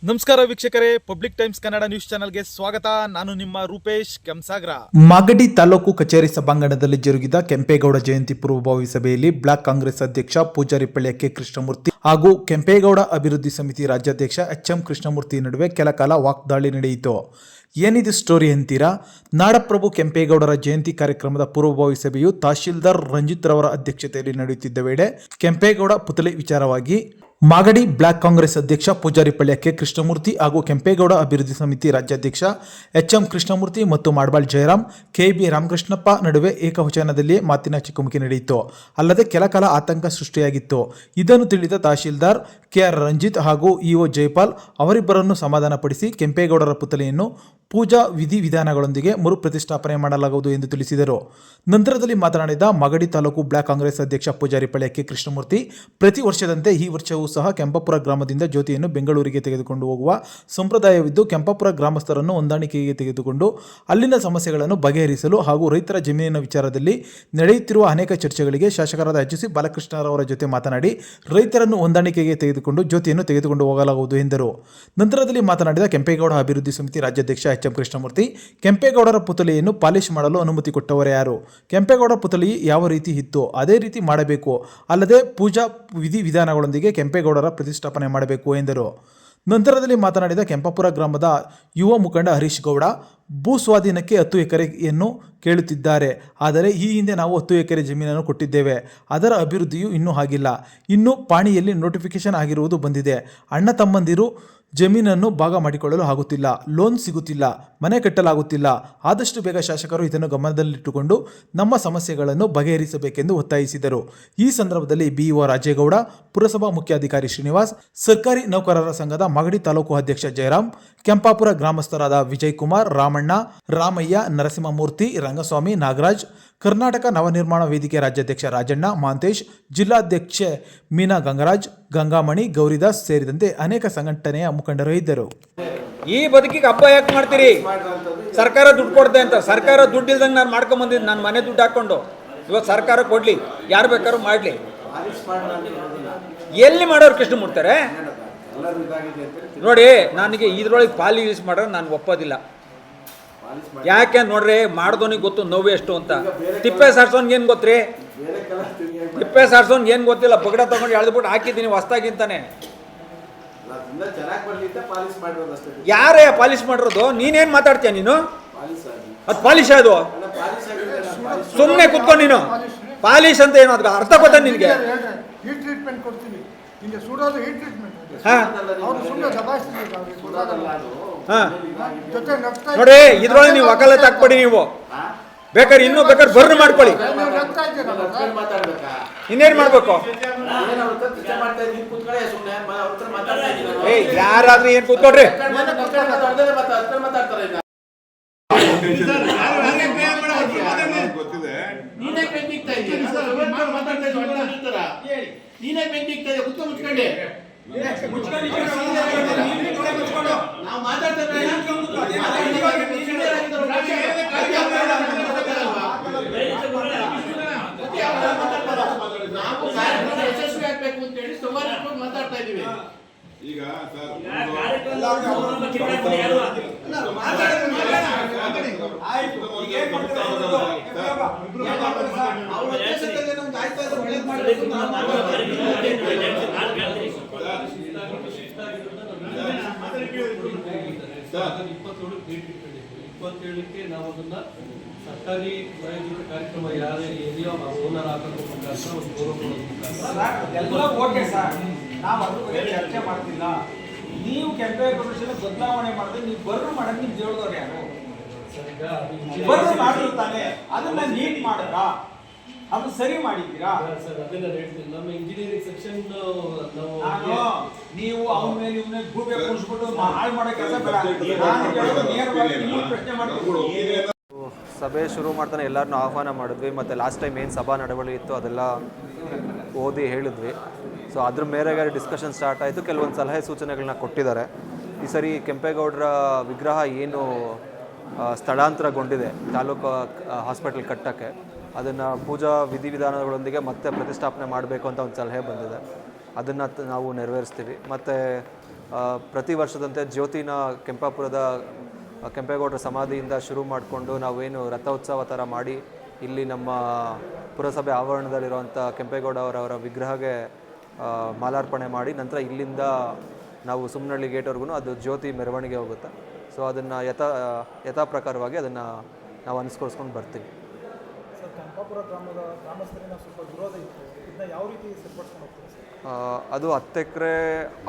ನಮಸ್ಕಾರ ವೀಕ್ಷಕರೇ, public times Kannada news ಚಾನೆಲ್ಗೆ ಸ್ವಾಗತ. ನಾನು ನಿಮ್ಮ ರೂಪೇಶ್ ಕೆಂಸಾಗ್ರ. ಮಾಗಡಿ ತಾಲೂಕು ಕಚೇರಿ ಸಭಾಂಗಣದಲ್ಲಿ ಜರುಗಿದ ಕೆಂಪೇಗೌಡ ಜಯಂತಿ ಪೂರ್ವಭಾವಿ ಸಭೆಯಲ್ಲಿ ಬ್ಲಾಕ್ ಕಾಂಗ್ರೆಸ್ ಅಧ್ಯಕ್ಷ ಪೂಜಾರಿ ಪಳ್ಳಿ ಕೆ ಕೃಷ್ಣಮೂರ್ತಿ ಹಾಗೂ ಕೆಂಪೇಗೌಡ ಅಭಿವೃದ್ಧಿ ಸಮಿತಿ ರಾಜ್ಯಾಧ್ಯಕ್ಷ ಎಂ ಕೃಷ್ಣಮೂರ್ತಿ ನಡುವೆ ಕೆಲ ಕಾಲ ವಾಗ್ದಾಳಿ ನಡೆಯಿತು. ಏನಿದು ಸ್ಟೋರಿ ಅಂತೀರಾ? ನಾಡಪ್ರಭು ಕೆಂಪೇಗೌಡರ ಜಯಂತಿ ಕಾರ್ಯಕ್ರಮದ ಪೂರ್ವಭಾವಿ ಸಭೆಯು ತಹಶೀಲ್ದಾರ್ ರಂಜಿತ್ ರವರ ಅಧ್ಯಕ್ಷತೆಯಲ್ಲಿ ನಡೆಯುತ್ತಿದ್ದ ವೇಳೆ ಕೆಂಪೇಗೌಡ ಪುತಳಿ ವಿಚಾರವಾಗಿ ಮಾಗಡಿ ಬ್ಲಾಕ್ ಕಾಂಗ್ರೆಸ್ ಅಧ್ಯಕ್ಷ ಪೂಜಾರಿ ಪಳ್ಳಿ ಕೆ ಕೃಷ್ಣಮೂರ್ತಿ ಹಾಗೂ ಕೆಂಪೇಗೌಡ ಅಭಿವೃದ್ಧಿ ಸಮಿತಿ ರಾಜ್ಯಾಧ್ಯಕ್ಷ ಎಂ ಕೃಷ್ಣಮೂರ್ತಿ ಮತ್ತು ಮಾಡಬಾಳ್ ಜಯರಾಮ್ ಕೆಬಿ ರಾಮಕೃಷ್ಣಪ್ಪ ನಡುವೆ ಏಕವಚನದಲ್ಲಿಯೇ ಮಾತಿನ ಚಕಮಕಿ ನಡೆಯಿತು. ಅಲ್ಲದೆ ಕೆಲಕಾಲ ಆತಂಕ ಸೃಷ್ಟಿಯಾಗಿತ್ತು. ಇದನ್ನು ತಿಳಿದ ತಹಶೀಲ್ದಾರ್ ಕೆಆರ್ ರಂಜಿತ್ ಹಾಗೂ ಇಒ ಜೈಪಾಲ್ ಅವರಿಬ್ಬರನ್ನು ಸಮಾಧಾನಪಡಿಸಿ ಕೆಂಪೇಗೌಡರ ಪುತಳಿಯನ್ನು ಪೂಜಾ ವಿಧಿವಿಧಾನಗಳೊಂದಿಗೆ ಮರು ಪ್ರತಿಷ್ಠಾಪನೆ ಮಾಡಲಾಗುವುದು ಎಂದು ತಿಳಿಸಿದರು. ನಂತರದಲ್ಲಿ ಮಾತನಾಡಿದ ಮಾಗಡಿ ತಾಲೂಕು ಬ್ಲಾಕ್ ಕಾಂಗ್ರೆಸ್ ಅಧ್ಯಕ್ಷ ಪೂಜಾರಿ ಪಳ್ಳಿ ಕೆ ಕೃಷ್ಣಮೂರ್ತಿ, ಪ್ರತಿ ವರ್ಷದಂತೆ ಈ ವರ್ಷವೂ ಸಹ ಕೆಂಪಾಪುರ ಗ್ರಾಮದಿಂದ ಜ್ಯೋತಿಯನ್ನು ಬೆಂಗಳೂರಿಗೆ ತೆಗೆದುಕೊಂಡು ಹೋಗುವ ಸಂಪ್ರದಾಯವಿದ್ದು, ಕೆಂಪಾಪುರ ಗ್ರಾಮಸ್ಥರನ್ನು ಹೊಂದಾಣಿಕೆಗೆ ತೆಗೆದುಕೊಂಡು ಅಲ್ಲಿನ ಸಮಸ್ಯೆಗಳನ್ನು ಬಗೆಹರಿಸಲು ಹಾಗೂ ರೈತರ ಜಮೀನಿನ ವಿಚಾರದಲ್ಲಿ ನಡೆಯುತ್ತಿರುವ ಅನೇಕ ಚರ್ಚೆಗಳಿಗೆ ಶಾಸಕರಾದ ಎಚ್.ಸಿ. ಬಾಲಕೃಷ್ಣರವರ ಜೊತೆ ಮಾತನಾಡಿ ರೈತರನ್ನು ಹೊಂದಾಣಿಕೆಗೆ ತೆಗೆದುಕೊಂಡು ಜ್ಯೋತಿಯನ್ನು ತೆಗೆದುಕೊಂಡು ಹೋಗಲಾಗುವುದು ಎಂದರು. ನಂತರದಲ್ಲಿ ಮಾತನಾಡಿದ ಕೆಂಪೇಗೌಡ ಅಭಿವೃದ್ಧಿ ಸಮಿತಿ ರಾಜ್ಯಾಧ್ಯಕ್ಷ ಎಂ ಕೃಷ್ಣಮೂರ್ತಿ, ಕೆಂಪೇಗೌಡರ ಪುತಳಿಯನ್ನು ಪಾಲಿಶ್ ಮಾಡಲು ಅನುಮತಿ ಕೊಟ್ಟವರು ಯಾರು? ಕೆಂಪೇಗೌಡ ಪುತಳಿ ಯಾವ ರೀತಿ ಇತ್ತು ಅದೇ ರೀತಿ ಮಾಡಬೇಕು, ಅಲ್ಲದೆ ಪೂಜಾ ವಿಧಿವಿಧಾನಗಳೊಂದಿಗೆ ಕೆಂಪೇಗೌಡರ ಪ್ರತಿಷ್ಠಾಪನೆ ಮಾಡಬೇಕು ಎಂದರು. ನಂತರದಲ್ಲಿ ಮಾತನಾಡಿದ ಕೆಂಪಾಪುರ ಗ್ರಾಮದ ಯುವ ಮುಖಂಡ ಹರೀಶ್ ಗೌಡ, ಭೂ ಸ್ವಾಧೀನಕ್ಕೆ 10 ಎಕರೆಯನ್ನು ಕೇಳುತ್ತಿದ್ದಾರೆ. ಆದರೆ ಈ ಹಿಂದೆ ನಾವು 10 ಎಕರೆ ಜಮೀನನ್ನು ಕೊಟ್ಟಿದ್ದೇವೆ. ಅದರ ಅಭಿವೃದ್ಧಿಯೂ ಇನ್ನೂ ಆಗಿಲ್ಲ. ಇನ್ನು ಪಾಣಿಯಲ್ಲಿ ನೋಟಿಫಿಕೇಶನ್ ಆಗಿರುವುದು ಬಂದಿದೆ. ಅಣ್ಣ ತಮ್ಮಂದಿರು ಜಮೀನನ್ನು ಭಾಗ ಮಾಡಿಕೊಳ್ಳಲು ಆಗುತ್ತಿಲ್ಲ, ಲೋನ್ ಸಿಗುತ್ತಿಲ್ಲ, ಮನೆ ಕಟ್ಟಲಾಗುತ್ತಿಲ್ಲ. ಆದಷ್ಟು ಬೇಗ ಶಾಸಕರು ಇದನ್ನು ಗಮನದಲ್ಲಿಟ್ಟುಕೊಂಡು ನಮ್ಮ ಸಮಸ್ಯೆಗಳನ್ನು ಬಗೆಹರಿಸಬೇಕೆಂದು ಒತ್ತಾಯಿಸಿದರು. ಈ ಸಂದರ್ಭದಲ್ಲಿ ಬಿಇಒ ರಾಜೇಗೌಡ, ಪುರಸಭಾ ಮುಖ್ಯಾಧಿಕಾರಿ ಶ್ರೀನಿವಾಸ್, ಸರ್ಕಾರಿ ನೌಕರರ ಸಂಘದ ಮಾಗಡಿ ತಾಲೂಕು ಅಧ್ಯಕ್ಷ ಜಯರಾಮ್, ಕೆಂಪಾಪುರ ಗ್ರಾಮಸ್ಥರಾದ ವಿಜಯ್ ಕುಮಾರ್, ರಾಮಣ್ಣ, ರಾಮಯ್ಯ, ನರಸಿಂಹಮೂರ್ತಿ, ರಂಗಸ್ವಾಮಿ, ನಾಗರಾಜ್, ಕರ್ನಾಟಕ ನವನಿರ್ಮಾಣ ವೇದಿಕೆ ರಾಜ್ಯಾಧ್ಯಕ್ಷ ರಾಜಣ್ಣ, ಮಾಂತೇಶ್, ಜಿಲ್ಲಾಧ್ಯಕ್ಷೆ ಮೀನಾ ಗಂಗರಾಜ್, ಗಂಗಾಮಣಿ, ಗೌರಿದಾಸ್ ಸೇರಿದಂತೆ ಅನೇಕ ಸಂಘಟನೆಯ ಮುಖಂಡರು ಇದ್ದರು. ಈ ಬದುಕಿಗೆ ಹಬ್ಬ ಯಾಕೆ ಮಾಡ್ತೀರಿ? ಸರ್ಕಾರ ದುಡ್ಡು ಕೊಡ್ದೆ ಅಂತ. ಸರ್ಕಾರ ದುಡ್ಡು ಇಲ್ದಂಗೆ ನಾನು ಮಾಡ್ಕೊಂಬಂದಿದ್ದು, ನಾನು ಮನೆ ದುಡ್ಡು ಹಾಕ್ಕೊಂಡು. ಇವತ್ತು ಸರ್ಕಾರ ಕೊಡಲಿ, ಯಾರು ಬೇಕಾದ್ರೂ ಮಾಡಲಿ. ಎಲ್ಲಿ ಮಾಡೋರು ಕೃಷ್ಣಮೂರ್ತಾರೆ ನೋಡಿ. ನನಗೆ ಇದ್ರೊಳಗೆ ಪಾಲಿಶ್ ಮಾಡೋರು ನಾನು ಒಪ್ಪೋದಿಲ್ಲ. ಯಾಕೆ ನೋಡ್ರಿ, ಮಾಡ್ದೋನಿಗೆ ಗೊತ್ತು ನೋವು ಎಷ್ಟು ಅಂತ. ತಿಪ್ಪೆ ಸಾರ್ಸೋನ್ಗೆ ಏನು ಗೊತ್ತ್ರಿ? ತಿಪ್ಪೆ ಸಾರ್ಸೋನ್ಗೆ ಏನು ಗೊತ್ತಿಲ್ಲ. ಪಗಡ ತಗೊಂಡು ಎಳೆದ್ಬಿಟ್ಟು ಹಾಕಿದ್ದೀನಿ ಹೊಸ್ತಾಗಿಂತಾನೆ. ಯಾರೇ ಪಾಲಿಶ್ ಮಾಡಿರೋದು? ನೀನೇನು ಮಾತಾಡ್ತೀಯ ನೀನು? ಅದು ಪಾಲಿಶ್ ಅದು ಸುಮ್ಮನೆ ಕುತ್ಕೊಂಡು ನೀನು ಪಾಲಿಶ್ ಅಂತ ಏನು ಅದ್ರ ಅರ್ಥ ಗೊತ್ತಾ ನಿನಗೆ? ನೋಡಿ, ಇದ್ರೊಳಗೆ ನೀವು ವಕಾಲತ್ ಹಾಕ್ಬೇಡಿ. ನೀವು ಬೇಕಾದ್ರೆ ಇನ್ನೂ ಬೇಕಾದ್ರೆ ಬರ್ರು ಮಾಡ್ಕೊಳ್ಳಿ. ಇನ್ನೇನ್ ಮಾಡ್ಬೇಕು? ಯಾರಾದ್ರೂ ಏನ್ ಕೂತ್ಕೊಡ್ರಿ. ನೀನೇ ಬೆಂಕಿಗ್ತಾ ಇದೆ, ಕುತ್ಕೊಂಡು ಮುಚ್ಕೊಂಡೆ. ನಾವು ಮಾತಾಡ್ತೇವೆ. ನಾವು ಯಶಸ್ವಿ ಆಗ್ಬೇಕು ಅಂತ ಹೇಳಿ ಸುಮಾರು ಮಾತಾಡ್ತಾ ಇದೀವಿ. ಈಗ ಇಪ್ಪತ್ತೇಳಕ್ಕೆ ನಾವು ಅದನ್ನ ಸರ್ಕಾರಿ ಪ್ರಾಯೋಜಿತ ಕಾರ್ಯಕ್ರಮ ಯಾರೇ ಇದೆಯೋ ಆ ಓನರ್ ಹಾಕೋದ್ರ ಮುಖಾಂತರ ಒಂದು ಗೌರವ ಕೊಡೋದ್ರ ಮುಖಾಂತರ ಎಲ್ಲ ಓಕೆ ಸರ್, ನಾವು ಅದ್ರ ಬಗ್ಗೆ ಚರ್ಚೆ ಮಾಡ್ತಿಲ್ಲ. ನೀವು ಕೆಂಪೇಗೌಡ ಬದಲಾವಣೆ ಮಾಡಿದ್ರೆ ನೀವು ಬರ್ರು ಮಾಡಕ್ಕೆ ನಿಮ್ಗೆ ಹೇಳಿದವ್ರು ಯಾರು? ಬರ್ರು ಮಾಡಿರ್ತಾನೆ, ಅದನ್ನ ನೀಟ್ ಮಾಡಿದ್ರ ಅದು ಸರಿ ಮಾಡಿದ್ದೀರಾ ಸರ್? ಅದನ್ನ ಹೇಳ್ತೀನಿ. ನಮ್ಮ ಇಂಜಿನಿಯರಿಂಗ್ ಸೆಕ್ಷನ್ ನೀವು ಅವನ ಮೇಲೆ ಇವನ್ನ ಗೂಬೆ ಕೂರಿಸ್ಬಿಟ್ಟು ಹಾಳು ಮಾಡೋ ಕೆಲಸ ಬೇಡ. ನಾನು ನೇರವಾಗಿ ನೀವು ಪ್ರಶ್ನೆ ಮಾಡ್ತೀನಿ. ಸಭೆ ಶುರು ಮಾಡ್ತಾನೆ ಎಲ್ಲರನ್ನೂ ಆಹ್ವಾನ ಮಾಡಿದ್ವಿ. ಮತ್ತು ಲಾಸ್ಟ್ ಟೈಮ್ ಏನು ಸಭಾ ನಡವಳಿ ಇತ್ತು ಅದೆಲ್ಲ ಓದಿ ಹೇಳಿದ್ವಿ. ಸೊ ಅದ್ರ ಮೇರೆಗೆ ಡಿಸ್ಕಷನ್ ಸ್ಟಾರ್ಟ್ ಆಯಿತು. ಕೆಲವೊಂದು ಸಲಹೆ ಸೂಚನೆಗಳನ್ನ ಕೊಟ್ಟಿದ್ದಾರೆ. ಈ ಸರಿ ಕೆಂಪೇಗೌಡರ ವಿಗ್ರಹ ಏನು ಸ್ಥಳಾಂತರಗೊಂಡಿದೆ ತಾಲೂಕು ಹಾಸ್ಪಿಟಲ್ ಕಟ್ಟೋಕ್ಕೆ, ಅದನ್ನು ಪೂಜಾ ವಿಧಿವಿಧಾನಗಳೊಂದಿಗೆ ಮತ್ತೆ ಪ್ರತಿಷ್ಠಾಪನೆ ಮಾಡಬೇಕು ಅಂತ ಒಂದು ಸಲಹೆ ಬಂದಿದೆ. ಅದನ್ನು ನಾವು ನೆರವೇರಿಸ್ತೀವಿ. ಮತ್ತು ಪ್ರತಿ ವರ್ಷದಂತೆ ಜ್ಯೋತಿನ ಕೆಂಪಾಪುರದ ಕೆಂಪೇಗೌಡರ ಸಮಾಧಿಯಿಂದ ಶುರು ಮಾಡಿಕೊಂಡು ನಾವೇನು ರಥೋತ್ಸವ ಥರ ಮಾಡಿ ಇಲ್ಲಿ ನಮ್ಮ ಪುರಸಭೆ ಆವರಣದಲ್ಲಿರುವಂಥ ಕೆಂಪೇಗೌಡ ಅವರವರ ವಿಗ್ರಹಕ್ಕೆ ಮಾಲಾರ್ಪಣೆ ಮಾಡಿ ನಂತರ ಇಲ್ಲಿಂದ ನಾವು ಸುಮ್ಮನಹಳ್ಳಿ ಗೇಟ್ವರೆಗೂ ಅದು ಜ್ಯೋತಿ ಮೆರವಣಿಗೆ ಹೋಗುತ್ತೆ. ಸೊ ಅದನ್ನು ಯಥಾ ಪ್ರಕಾರವಾಗಿ ಅದನ್ನು ನಾವು ಅನುಸರಿಸ್ಕೊಂಡು ಬರ್ತೀವಿ. ಅದು 10 ಎಕರೆ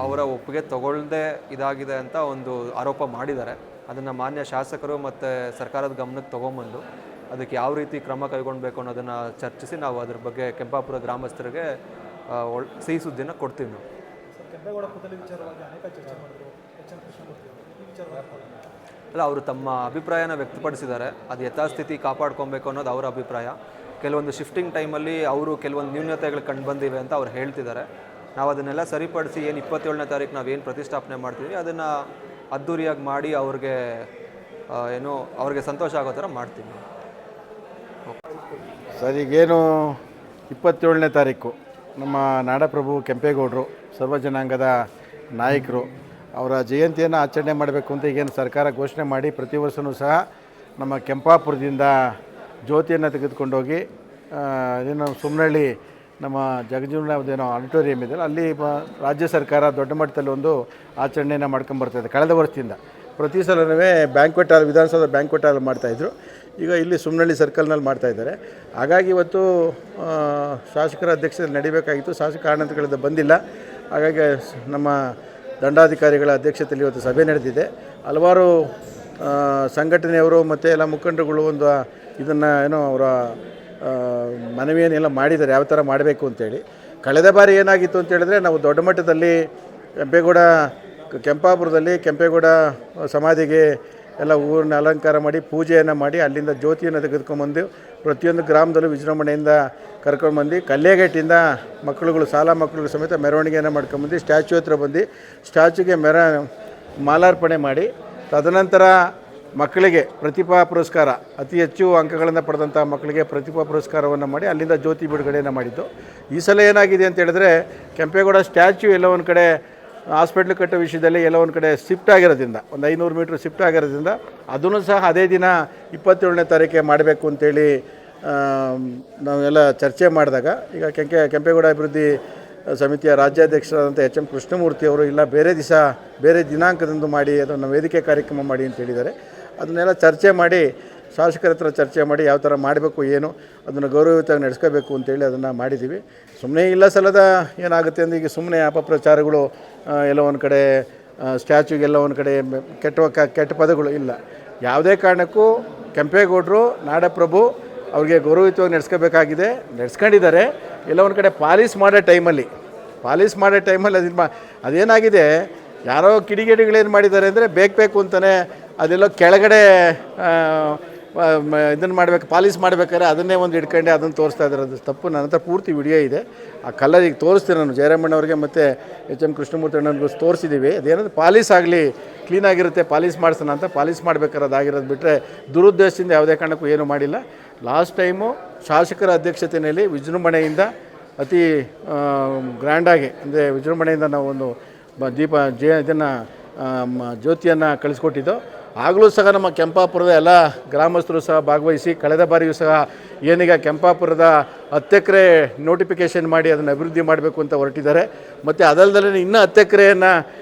ಅವರ ಒಪ್ಪಿಗೆ ತಗೊಳ್ಳದೆ ಇದಾಗಿದೆ ಅಂತ ಒಂದು ಆರೋಪ ಮಾಡಿದ್ದಾರೆ. ಅದನ್ನು ಮಾನ್ಯ ಶಾಸಕರು ಮತ್ತು ಸರ್ಕಾರದ ಗಮನಕ್ಕೆ ತೊಗೊಂಬಂದು ಅದಕ್ಕೆ ಯಾವ ರೀತಿ ಕ್ರಮ ಕೈಗೊಳ್ಳಬೇಕು ಅನ್ನೋದನ್ನು ಚರ್ಚಿಸಿ ನಾವು ಅದ್ರ ಬಗ್ಗೆ ಕೆಂಪಾಪುರ ಗ್ರಾಮಸ್ಥರಿಗೆ ಸಿಹಿ ಸುದ್ದಿನ ಕೊಡ್ತೀವಿ. ನಾವು ಅಲ್ಲ, ಅವರು ತಮ್ಮ ಅಭಿಪ್ರಾಯನ ವ್ಯಕ್ತಪಡಿಸಿದ್ದಾರೆ. ಅದು ಯಥಾಸ್ಥಿತಿ ಕಾಪಾಡ್ಕೊಬೇಕು ಅನ್ನೋದು ಅವರ ಅಭಿಪ್ರಾಯ. ಕೆಲವೊಂದು ಶಿಫ್ಟಿಂಗ್ ಟೈಮಲ್ಲಿ ಅವರು ಕೆಲವೊಂದು ನ್ಯೂನತೆಗಳು ಕಂಡುಬಂದಿವೆ ಅಂತ ಅವ್ರು ಹೇಳ್ತಿದ್ದಾರೆ. ನಾವು ಅದನ್ನೆಲ್ಲ ಸರಿಪಡಿಸಿ ಏನು 27ನೇ ತಾರೀಕು ನಾವೇನು ಪ್ರತಿಷ್ಠಾಪನೆ ಮಾಡ್ತೀವಿ ಅದನ್ನು ಅದ್ದೂರಿಯಾಗಿ ಮಾಡಿ ಅವ್ರಿಗೆ ಸಂತೋಷ ಆಗೋ ಥರ ಮಾಡ್ತೀವಿ. ಸರ್, ಈಗೇನು 27ನೇ ತಾರೀಕು ನಮ್ಮ ನಾಡಪ್ರಭು ಕೆಂಪೇಗೌಡರು ಸರ್ವ ಜನಾಂಗದ ನಾಯಕರು ಅವರ ಜಯಂತಿಯನ್ನು ಆಚರಣೆ ಮಾಡಬೇಕು ಅಂತ ಈಗೇನು ಸರ್ಕಾರ ಘೋಷಣೆ ಮಾಡಿ ಪ್ರತಿ ವರ್ಷವೂ ಸಹ ನಮ್ಮ ಕೆಂಪಾಪುರದಿಂದ ಜ್ಯೋತಿಯನ್ನು ತೆಗೆದುಕೊಂಡೋಗಿ ಏನು ಸುಮ್ಮನಹಳ್ಳಿ ನಮ್ಮ ಜಗಜೀವನದೇನೋ ಆಡಿಟೋರಿಯಂ ಇದೆ ಅಲ್ಲಿ ರಾಜ್ಯ ಸರ್ಕಾರ ದೊಡ್ಡ ಮಟ್ಟದಲ್ಲಿ ಒಂದು ಆಚರಣೆಯನ್ನು ಮಾಡ್ಕೊಂಬರ್ತಾಯಿದೆ. ಕಳೆದ ವರ್ಷದಿಂದ ಪ್ರತಿ ಸಲವೂ ಬ್ಯಾಂಕ್ವೆಟ್ ಹಾಲ್, ವಿಧಾನಸೌಧ ಬ್ಯಾಂಕ್ವೆಟ್ ಹಾಲ್ ಮಾಡ್ತಾಯಿದ್ರು. ಈಗ ಇಲ್ಲಿ ಸುಮ್ಮನಹಳ್ಳಿ ಸರ್ಕಲ್ನಲ್ಲಿ ಮಾಡ್ತಾಯಿದ್ದಾರೆ. ಹಾಗಾಗಿ ಇವತ್ತು ಶಾಸಕರ ಅಧ್ಯಕ್ಷತೆಯಲ್ಲಿ ನಡೀಬೇಕಾಗಿತ್ತು. ಶಾಸಕ ಕಾರಣಗಳಿಂದ ಬಂದಿಲ್ಲ. ಹಾಗಾಗಿ ನಮ್ಮ ದಂಡಾಧಿಕಾರಿಗಳ ಅಧ್ಯಕ್ಷತೆಯಲ್ಲಿ ಇವತ್ತು ಸಭೆ ನಡೆದಿದೆ. ಹಲವಾರು ಸಂಘಟನೆಯವರು ಮತ್ತು ಎಲ್ಲ ಮುಖಂಡರುಗಳು ಒಂದು ಇದನ್ನು ಅವರ ಮನವಿಯನ್ನೆಲ್ಲ ಮಾಡಿದ್ದಾರೆ, ಯಾವ ಥರ ಮಾಡಬೇಕು ಅಂತೇಳಿ. ಕಳೆದ ಬಾರಿ ಏನಾಗಿತ್ತು ಅಂತೇಳಿದ್ರೆ, ನಾವು ದೊಡ್ಡ ಮಟ್ಟದಲ್ಲಿ ಕೆಂಪಾಪುರದಲ್ಲಿ ಕೆಂಪೇಗೌಡ ಸಮಾಧಿಗೆ ಎಲ್ಲ ಊರನ್ನ ಅಲಂಕಾರ ಮಾಡಿ ಪೂಜೆಯನ್ನು ಮಾಡಿ ಅಲ್ಲಿಂದ ಜ್ಯೋತಿಯನ್ನು ತೆಗೆದುಕೊಂಡ್ಬಂದು ಪ್ರತಿಯೊಂದು ಗ್ರಾಮದಲ್ಲೂ ವಿಜೃಂಭಣೆಯಿಂದ ಕರ್ಕೊಂಡ್ಬಂದು ಕಲ್ಲೇಗಟ್ಟಿಂದ ಮಕ್ಕಳುಗಳು ಶಾಲಾ ಮಕ್ಕಳುಗಳ ಸಮೇತ ಮೆರವಣಿಗೆಯನ್ನು ಮಾಡ್ಕೊಂಡ್ಬಂದು ಸ್ಟ್ಯಾಚ್ಯೂ ಹತ್ರ ಬಂದು ಸ್ಟ್ಯಾಚ್ಯೂಗೆ ಮಾಲಾರ್ಪಣೆ ಮಾಡಿ ತದನಂತರ ಮಕ್ಕಳಿಗೆ ಪ್ರತಿಭಾ ಪುರಸ್ಕಾರ, ಅತಿ ಹೆಚ್ಚು ಅಂಕಗಳನ್ನು ಪಡೆದಂಥ ಮಕ್ಕಳಿಗೆ ಪ್ರತಿಭಾ ಪುರಸ್ಕಾರವನ್ನು ಮಾಡಿ ಅಲ್ಲಿಂದ ಜ್ಯೋತಿ ಬಿಡುಗಡೆಯನ್ನು ಮಾಡಿದ್ದು. ಈ ಸಲ ಏನಾಗಿದೆ ಅಂತ ಹೇಳಿದ್ರೆ, ಕೆಂಪೇಗೌಡ ಸ್ಟ್ಯಾಚ್ಯೂ ಎಲ್ಲ ಒಂದು ಕಡೆ ಹಾಸ್ಪಿಟ್ಲ್ ಕಟ್ಟೋ ವಿಷಯದಲ್ಲಿ ಎಲ್ಲ ಒಂದು ಕಡೆ ಶಿಫ್ಟ್ ಆಗಿರೋದ್ರಿಂದ, ಒಂದು 500 ಮೀಟ್ರ್ ಶಿಫ್ಟ್ ಆಗಿರೋದ್ರಿಂದ ಅದನ್ನು ಸಹ ಅದೇ ದಿನ 27ನೇ ತಾರೀಕಿಗೆ ಮಾಡಬೇಕು ಅಂತೇಳಿ ನಾವೆಲ್ಲ ಚರ್ಚೆ ಮಾಡಿದಾಗ ಈಗ ಕೆಂಪೇಗೌಡ ಅಭಿವೃದ್ಧಿ ಸಮಿತಿಯ ರಾಜ್ಯಾಧ್ಯಕ್ಷರಾದಂಥ ಎಚ್.ಎಂ. ಕೃಷ್ಣಮೂರ್ತಿ ಅವರು ಇಲ್ಲ ಬೇರೆ ದಿನಾಂಕದಂದು ಮಾಡಿ ಅದನ್ನು ವೇದಿಕೆ ಕಾರ್ಯಕ್ರಮ ಮಾಡಿ ಅಂತ ಹೇಳಿದ್ದಾರೆ. ಅದನ್ನೆಲ್ಲ ಚರ್ಚೆ ಮಾಡಿ ಶಾಸಕರ ಹತ್ರ ಚರ್ಚೆ ಮಾಡಿ ಯಾವ ಥರ ಮಾಡಬೇಕು, ಏನು ಅದನ್ನು ಗೌರವಯುತವಾಗಿ ನಡೆಸ್ಕೋಬೇಕು ಅಂತೇಳಿ ಅದನ್ನು ಮಾಡಿದ್ದೀವಿ. ಸುಮ್ಮನೆ ಇಲ್ಲ ಸಲದ ಏನಾಗುತ್ತೆ ಅಂದರೆ ಈಗ ಸುಮ್ಮನೆ ಅಪಪ್ರಚಾರಗಳು ಎಲ್ಲ ಒಂದು ಕಡೆ ಸ್ಟ್ಯಾಚ್ಯೂಗೆಲ್ಲ ಒಂದು ಕಡೆ ಕೆಟ್ಟ ಪದಗಳು ಇಲ್ಲ. ಯಾವುದೇ ಕಾರಣಕ್ಕೂ ಕೆಂಪೇಗೌಡರು ನಾಡಪ್ರಭು ಅವ್ರಿಗೆ ಗೌರವಯುತವಾಗಿ ನಡೆಸ್ಕೋಬೇಕಾಗಿದೆ, ನಡೆಸ್ಕೊಂಡಿದ್ದಾರೆ. ಎಲ್ಲ ಒಂದು ಕಡೆ ಪಾಲಿಸ್ ಮಾಡೋ ಟೈಮಲ್ಲಿ ಅದೇನಾಗಿದೆ, ಯಾರೋ ಕಿಡಿಗೇಡಿಗಳೇನು ಮಾಡಿದ್ದಾರೆ ಅಂದರೆ ಬೇಕು ಅಂತಲೇ ಅದೆಲ್ಲೋ ಕೆಳಗಡೆ ಇದನ್ನು ಮಾಡಬೇಕು, ಪಾಲಿಸ್ ಮಾಡಬೇಕಾದ್ರೆ ಅದನ್ನೇ ಒಂದು ಹಿಡ್ಕೊಂಡು ಅದನ್ನು ತೋರಿಸ್ತಾ ಇದ್ದಾರೆ. ಅದು ತಪ್ಪು. ನನ್ನ ಹತ್ರ ಪೂರ್ತಿ ವಿಡಿಯೋ ಇದೆ. ಆ ಕಲರ್ ಈಗ ತೋರಿಸ್ತೀನಿ ನಾನು ಜಯರಾಮಣ್ಣವ್ರಿಗೆ ಮತ್ತು ಎಚ್.ಎಂ. ಕೃಷ್ಣಮೂರ್ತಿ ಅಣ್ಣನಿಗೂ ತೋರಿಸಿದ್ದೀವಿ. ಅದೇನಂದ್ರೆ ಪಾಲಿಸ್ ಆಗಲಿ, ಕ್ಲೀನಾಗಿರುತ್ತೆ, ಪಾಲಿಸ್ ಮಾಡಿಸೋಣ ಅಂತ ಪಾಲಿಸ್ ಮಾಡಬೇಕಾದ್ರೆ ಅದಾಗಿರೋದು ಬಿಟ್ಟರೆ ದುರುದ್ದೇಶದಿಂದ ಯಾವುದೇ ಕಾರಣಕ್ಕೂ ಏನೂ ಮಾಡಿಲ್ಲ. ಲಾಸ್ಟ್ ಟೈಮು ಶಾಸಕರ ಅಧ್ಯಕ್ಷತೆಯಲ್ಲಿ ವಿಜೃಂಭಣೆಯಿಂದ ಅತಿ ಗ್ರ್ಯಾಂಡಾಗಿ ಅಂದರೆ ವಿಜೃಂಭಣೆಯಿಂದ ನಾವು ಒಂದು ಇದನ್ನು ಜ್ಯೋತಿಯನ್ನು ಕಳಿಸ್ಕೊಟ್ಟಿದ್ದು. ಆಗಲೂ ಸಹ ನಮ್ಮ ಕೆಂಪಾಪುರದ ಎಲ್ಲ ಗ್ರಾಮಸ್ಥರು ಸಹ ಭಾಗವಹಿಸಿ ಕಳೆದ ಬಾರಿಯೂ ಸಹ ಏನೀಗ ಕೆಂಪಾಪುರದ 10 ಎಕರೆ ನೋಟಿಫಿಕೇಷನ್ ಮಾಡಿ ಅದನ್ನು ಅಭಿವೃದ್ಧಿ ಮಾಡಬೇಕು ಅಂತ ಹೊರಟಿದ್ದಾರೆ. ಮತ್ತು ಅದಲ್ಲದೆ ಇನ್ನೂ 10 ಎಕರೆಯನ್ನು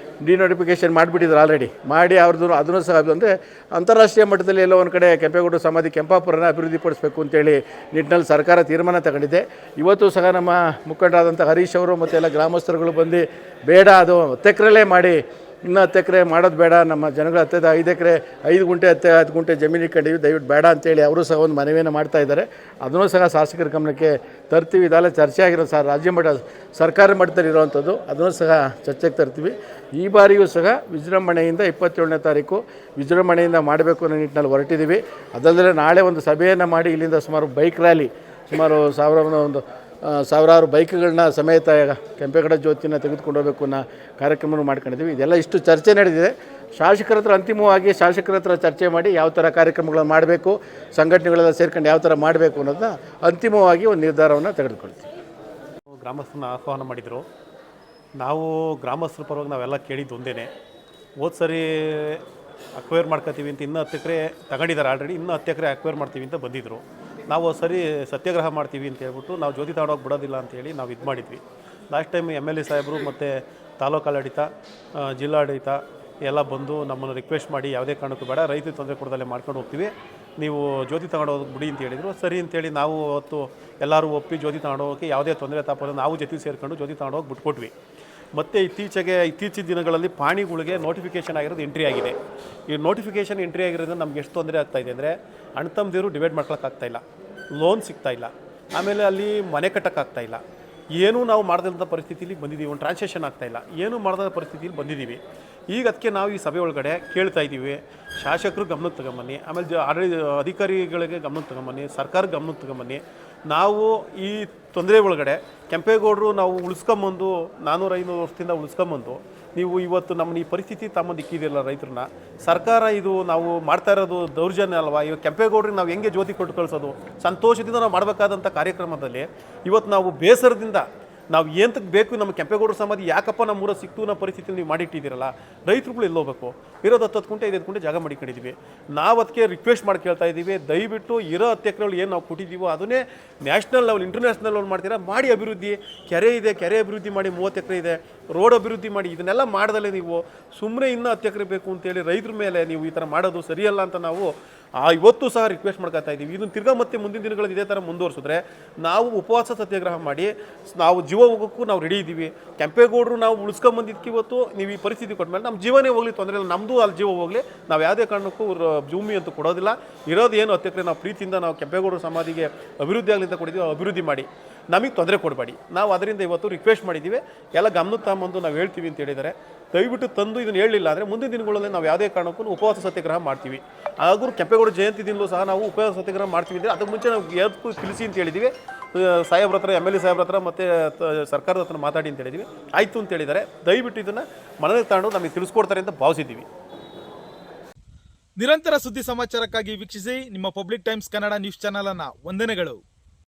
ಡಿನೋಟಿಫಿಕೇಷನ್ ಮಾಡಿಬಿಟ್ಟಿದ್ದಾರೆ ಆಲ್ರೆಡಿ. ಮಾಡಿ ಅದನ್ನು ಸಹ ಅಂದರೆ ಅಂತಾರಾಷ್ಟ್ರೀಯ ಮಟ್ಟದಲ್ಲಿ ಎಲ್ಲೋ ಒಂದು ಕಡೆ ಕೆಂಪೇಗೌಡ ಸಮಾಧಿ ಕೆಂಪಾಪುರನ ಅಭಿವೃದ್ಧಿಪಡಿಸಬೇಕು ಅಂತೇಳಿ ನಿಟ್ಟಿನಲ್ಲಿ ಸರ್ಕಾರ ತೀರ್ಮಾನ ತಗೊಂಡಿದೆ. ಇವತ್ತು ಸಹ ನಮ್ಮ ಮುಖಂಡರಾದಂಥ ಹರೀಶ್ ಅವರು ಮತ್ತು ಎಲ್ಲ ಗ್ರಾಮಸ್ಥರುಗಳು ಬಂದು ಬೇಡ, ಅದು 10 ಎಕರೆಲೇ ಮಾಡಿ, ಇನ್ನೂ 10 ಎಕರೆ ಮಾಡೋದು ಬೇಡ, ನಮ್ಮ ಜನಗಳು 5 ಎಕರೆ 5 ಗುಂಟೆ 10 ಗುಂಟೆ ಜಮೀನು ಇಟ್ಕೊಂಡಿವಿ, ದಯವಿಟ್ಟು ಬೇಡ ಅಂತೇಳಿ ಅವರು ಸಹ ಒಂದು ಮನವಿಯನ್ನು ಮಾಡ್ತಾ ಇದ್ದಾರೆ. ಅದನ್ನು ಸಹ ಶಾಸಕರ ಗಮನಕ್ಕೆ ತರ್ತೀವಿ. ಇದೆಲ್ಲ ಚರ್ಚೆ ಆಗಿರೋ ಸಹ ರಾಜ್ಯ ಮಟ್ಟ ಸರ್ಕಾರ ಮಟ್ಟದಲ್ಲಿ ಇರೋವಂಥದ್ದು, ಅದನ್ನು ಸಹ ಚರ್ಚೆಗೆ ತರ್ತೀವಿ. ಈ ಬಾರಿಯೂ ಸಹ ವಿಜೃಂಭಣೆಯಿಂದ 27ನೇ ತಾರೀಕು ವಿಜೃಂಭಣೆಯಿಂದ ಮಾಡಬೇಕು ಅನ್ನೋ ನಿಟ್ಟಿನಲ್ಲಿ ಹೊರಟಿದ್ದೀವಿ. ಅದಲ್ಲದೆ ನಾಳೆ ಒಂದು ಸಭೆಯನ್ನು ಮಾಡಿ ಇಲ್ಲಿಂದ ಸುಮಾರು ಬೈಕ್ ರ್ಯಾಲಿ, ಸುಮಾರು ಸಾವಿರಾರು ಬೈಕ್ಗಳನ್ನ ಸಮೇತ ಕೆಂಪೇಗೌಡ ಜ್ಯೋತಿನ ತೆಗೆದುಕೊಂಡು ಹೋಗಬೇಕು ಅನ್ನೋ ಕಾರ್ಯಕ್ರಮವನ್ನು ಮಾಡ್ಕೊಂಡಿದ್ದೀವಿ. ಇದೆಲ್ಲ ಇಷ್ಟು ಚರ್ಚೆ ನಡೆದಿದೆ. ಶಾಸಕರ ಹತ್ರ ಅಂತಿಮವಾಗಿ ಶಾಸಕರ ಹತ್ರ ಚರ್ಚೆ ಮಾಡಿ ಯಾವ ಥರ ಕಾರ್ಯಕ್ರಮಗಳನ್ನು ಮಾಡಬೇಕು, ಸಂಘಟನೆಗಳೆಲ್ಲ ಸೇರ್ಕೊಂಡು ಯಾವ ಥರ ಮಾಡಬೇಕು ಅನ್ನೋದನ್ನ ಅಂತಿಮವಾಗಿ ಒಂದು ನಿರ್ಧಾರವನ್ನು ತೆಗೆದುಕೊಳ್ತೀವಿ. ಗ್ರಾಮಸ್ಥರನ್ನ ಆಹ್ವಾನ ಮಾಡಿದರು. ನಾವು ಗ್ರಾಮಸ್ಥರ ಪರವಾಗಿ ನಾವೆಲ್ಲ ಕೇಳಿದ್ದು ಒಂದೇ, ಹೋದ ಸರಿ ಅಕ್ವೈರ್ ಮಾಡ್ಕೋತೀವಿ ಅಂತ ಇನ್ನೂ 10 ಎಕರೆ ತಗೊಂಡಿದ್ದಾರೆ ಆಲ್ರೆಡಿ, ಇನ್ನೂ 10 ಎಕರೆ ಅಕ್ವೈರ್ ಮಾಡ್ತೀವಿ ಅಂತ ಬಂದಿದ್ದರು. ನಾವು ಸರಿ ಸತ್ಯಾಗ್ರಹ ಮಾಡ್ತೀವಿ ಅಂತ ಹೇಳ್ಬಿಟ್ಟು ನಾವು ಜ್ಯೋತಿ ತಗೊಂಡೋಗಿ ಬಿಡೋದಿಲ್ಲ ಅಂತೇಳಿ ನಾವು ಇದು ಮಾಡಿದ್ವಿ. ಲಾಸ್ಟ್ ಟೈಮ್ MLA ಸಾಹೇಬರು ಮತ್ತು ತಾಲೂಕು ಆಡಳಿತ, ಜಿಲ್ಲಾಡಳಿತ ಎಲ್ಲ ಬಂದು ನಮ್ಮನ್ನು ರಿಕ್ವೆಸ್ಟ್ ಮಾಡಿ ಯಾವುದೇ ಕಾರಣಕ್ಕೂ ಬೇಡ, ರೈತರಿಗೆ ತೊಂದರೆ ಕೊಡದಲ್ಲೇ ಮಾಡ್ಕೊಂಡು ಹೋಗ್ತೀವಿ, ನೀವು ಜ್ಯೋತಿ ತಗೊಂಡೋಗಿ ಬಿಡಿ ಅಂತ ಹೇಳಿದರು. ಸರಿ ಅಂತೇಳಿ ನಾವು ಅವತ್ತು ಎಲ್ಲರೂ ಒಪ್ಪಿ ಜ್ಯೋತಿ ತಗೊಂಡೋಗಿ ಯಾವುದೇ ತೊಂದರೆ ತಾಪಲ್ಲ ನಾವು ಜೊತೆ ಸೇರಿಕೊಂಡು ಜ್ಯೋತಿ ತಗೊಂಡೋಗಿ ಬಿಟ್ಕೊಟ್ವಿ. ಮತ್ತು ಇತ್ತೀಚಿನ ದಿನಗಳಲ್ಲಿ ಪಾಣಿಗಳಿಗೆ ನೋಟಿಫಿಕೇಷನ್ ಆಗಿರೋದು ಎಂಟ್ರಿ ಆಗಿದೆ. ಈ ನೋಟಿಫಿಕೇಷನ್ ಎಂಟ್ರಿ ಆಗಿರೋದ್ರಿಂದ ನಮ್ಗೆ ಎಷ್ಟು ತೊಂದರೆ ಆಗ್ತಾಯಿದೆ ಅಂದರೆ, ಅಣ್ಣ ತಮ್ಮದಿರು ಡಿವೈಡ್ ಮಾಡ್ಕೊಳಕ್ಕಾಗ್ತಾಯಿಲ್ಲ, ಲೋನ್ ಸಿಗ್ತಾಯಿಲ್ಲ, ಆಮೇಲೆ ಅಲ್ಲಿ ಮನೆ ಕಟ್ಟೋಕ್ಕಾಗ್ತಾಯಿಲ್ಲ, ಏನೂ ನಾವು ಮಾಡದಂಥ ಪರಿಸ್ಥಿತಿಲಿ ಬಂದಿದ್ದೀವಿ. ಒಂದು ಟ್ರಾನ್ಸಾಕ್ಷನ್ ಆಗ್ತಾಯಿಲ್ಲ, ಏನೂ ಮಾಡದ ಪರಿಸ್ಥಿತಿಲಿ ಬಂದಿದ್ದೀವಿ. ಈಗ ಅದಕ್ಕೆ ನಾವು ಈ ಸಭೆ ಒಳಗಡೆ ಕೇಳ್ತಾ ಇದ್ದೀವಿ, ಶಾಸಕರು ಗಮನಕ್ಕೆ ತಗೊಂಬನ್ನಿ, ಆಮೇಲೆ ಅಧಿಕಾರಿಗಳಿಗೆ ಗಮನಕ್ಕೆ ತಗೊಂಬನ್ನಿ, ಸರ್ಕಾರ ಗಮನಕ್ಕೆ ತಗೊಂಬನ್ನಿ. ನಾವು ಈ ತೊಂದರೆ ಒಳಗಡೆ ಕೆಂಪೇಗೌಡರು ನಾವು ಉಳಿಸ್ಕೊಂಬಂದು 400-500 ವರ್ಷದಿಂದ ಉಳಿಸ್ಕೊಂಬಂದು ನೀವು ಇವತ್ತು ನಮ್ಮನ್ನ ಈ ಪರಿಸ್ಥಿತಿ ತಮ್ಮ ದಿಕ್ಕಿದೆಯಲ್ಲ ರೈತರನ್ನ, ಸರ್ಕಾರ ಇದು ನಾವು ಮಾಡ್ತಾ ಇರೋದು ದೌರ್ಜನ್ಯ ಅಲ್ವಾ? ಇವಾಗ ಕೆಂಪೇಗೌಡರಿಗೆ ನಾವು ಹೆಂಗೆ ಜ್ಯೋತಿ ಕೊಟ್ಟು ಕಳಿಸೋದು? ಸಂತೋಷದಿಂದ ನಾವು ಮಾಡಬೇಕಾದಂಥ ಕಾರ್ಯಕ್ರಮದಲ್ಲಿ ಇವತ್ತು ನಾವು ಬೇಸರದಿಂದ ನಾವು ಏನಕ್ಕೆ ಬೇಕು, ನಮ್ಮ ಕೆಂಪೇಗೌಡರ ಸಮಾಧಿ ಯಾಕಪ್ಪ ನಮ್ಮ ಊರ ಸಿಕ್ತು ಅನ್ನೋ ಪರಿಸ್ಥಿತಿಯಲ್ಲಿ ನೀವು ಮಾಡಿಟ್ಟಿದ್ದೀರಲ್ಲ, ರೈತರುಗಳು ಎಲ್ಲೋಗ್ಬೇಕು? ಇರೋದು 10 ಗುಂಟೆ 5 ಗುಂಟೆ ಜಾಗ ಮಾಡಿಕೊಂಡಿದ್ದೀವಿ. ನಾವು ಅದಕ್ಕೆ ರಿಕ್ವೆಸ್ಟ್ ಮಾಡಿ ಕೇಳ್ತಾ ಇದ್ದೀವಿ, ದಯವಿಟ್ಟು ಇರೋ 10 ಎಕರೆಗಳು ಏನು ನಾವು ಕೊಟ್ಟಿದ್ದೀವೋ ಅದನ್ನೇ ನ್ಯಾಷನಲ್ ಲೆವೆಲ್, ಇಂಟರ್ನ್ಯಾಷನಲ್ ಲೆವೆಲ್ ಮಾಡ್ತೀರಾ ಮಾಡಿ. ಅಭಿವೃದ್ಧಿ ಕೆರೆ ಇದೆ, ಕೆರೆ ಅಭಿವೃದ್ಧಿ ಮಾಡಿ, 30 ಎಕರೆ ಇದೆ, ರೋಡ್ ಅಭಿವೃದ್ಧಿ ಮಾಡಿ. ಇದನ್ನೆಲ್ಲ ಮಾಡ್ದಲ್ಲೇ ನೀವು ಸುಮ್ಮನೆ ಇನ್ನೂ 10 ಎಕರೆ ಬೇಕು ಅಂತೇಳಿ ರೈತರ ಮೇಲೆ ನೀವು ಈ ಥರ ಮಾಡೋದು ಸರಿಯಲ್ಲ ಅಂತ ನಾವು ಇವತ್ತು ಸಹ ರಿಕ್ವೆಸ್ಟ್ ಮಾಡ್ಕೊತಾ ಇದ್ದೀವಿ. ಇದನ್ನು ತಿರ್ಗಾ ಮತ್ತೆ ಮುಂದಿನ ದಿನಗಳಲ್ಲಿ ಇದೇ ಥರ ಮುಂದುವರಿಸಿದ್ರೆ ನಾವು ಉಪವಾಸ ಸತ್ಯಾಗ್ರಹ ಮಾಡಿ ನಾವು ಜೀವ ಹೋಗೋಕ್ಕೂ ನಾವು ರೆಡಿ ಇದ್ದೀವಿ. ಕೆಂಪೇಗೌಡರು ನಾವು ಉಳಿಸ್ಕೊಂಬಂದಿದ್ದಕ್ಕೆ ಇವತ್ತು ನೀವು ಈ ಪರಿಸ್ಥಿತಿ ಕೊಟ್ಮೇಲೆ ನಮ್ಮ ಜೀವನೇ ಹೋಗಲಿ ತೊಂದರೆ ಇಲ್ಲ, ನಮ್ಮದು ಅಲ್ಲಿ ಜೀವ ಹೋಗಲಿ, ನಾವು ಯಾವುದೇ ಕಾರಣಕ್ಕೂ ಭೂಮಿ ಅಂತೂ ಕೊಡೋದಿಲ್ಲ. ಇರೋದು ಏನು 10 ಎಕರೆ ನಾವು ಪ್ರೀತಿಯಿಂದ ನಾವು ಕೆಂಪೇಗೌಡರ ಸಮಾಧಿಗೆ ಅಭಿವೃದ್ಧಿ ಆಗಲಿ ಅಂತ ಕೊಟ್ಟಿದ್ದೀವಿ, ಅಭಿವೃದ್ಧಿ ಮಾಡಿ, ನಮಗೆ ತೊಂದರೆ ಕೊಡಬೇಡಿ. ನಾವು ಅದರಿಂದ ಇವತ್ತು ರಿಕ್ವೆಸ್ಟ್ ಮಾಡಿದ್ದೀವಿ, ಎಲ್ಲ ಗಮನಕ್ಕೆ ತಗೊಂಬಂದು ನಾವು ಹೇಳ್ತೀವಿ ಅಂತ ಹೇಳಿದ್ದಾರೆ. ದಯವಿಟ್ಟು ತಂದು ಇದನ್ನು ಹೇಳಲಿಲ್ಲ ಅಂದರೆ ಮುಂದಿನ ದಿನಗಳಲ್ಲಿ ನಾವು ಯಾವುದೇ ಕಾರಣಕ್ಕೂ ಉಪವಾಸ ಸತ್ಯಾಗ್ರಹ ಮಾಡ್ತೀವಿ. ಹಾಗೂ ಕೆಂಪೇಗೌಡ ಜಯಂತಿ ದಿನವೂ ಸಹ ನಾವು ಉಪವಾಸ ಸತ್ಯಾಗ್ರಹ ಮಾಡ್ತೀವಿ ಅಂದರೆ ಅದಕ್ಕೆ ಮುಂಚೆ ನಾವು ಯಾವ್ದಕ್ಕೂ ತಿಳಿಸಿ ಅಂತ ಹೇಳಿದ್ದೀವಿ. ಸಾಹೇಬ್ರ ಹತ್ರ, MLA ಸಾಹೇಬ್ರ ಹತ್ರ ಮತ್ತು ಸರ್ಕಾರದ ಹತ್ರ ಮಾತಾಡಿ ಅಂತ ಹೇಳಿದ್ದೀವಿ. ಆಯಿತು ಅಂತ ಹೇಳಿದ್ದಾರೆ. ದಯವಿಟ್ಟು ಇದನ್ನು ಮನದಲ್ಲಿ ತಗೊಂಡು ನಮಗೆ ತಿಳಿಸ್ಕೊಡ್ತಾರೆ ಅಂತ ಭಾವಿಸಿದ್ದೀವಿ. ನಿರಂತರ ಸುದ್ದಿ ಸಮಾಚಾರಕ್ಕಾಗಿ ವೀಕ್ಷಿಸಿ ನಿಮ್ಮ public times Kannada news channel ಅನ್ನ. ವಂದನೆಗಳು.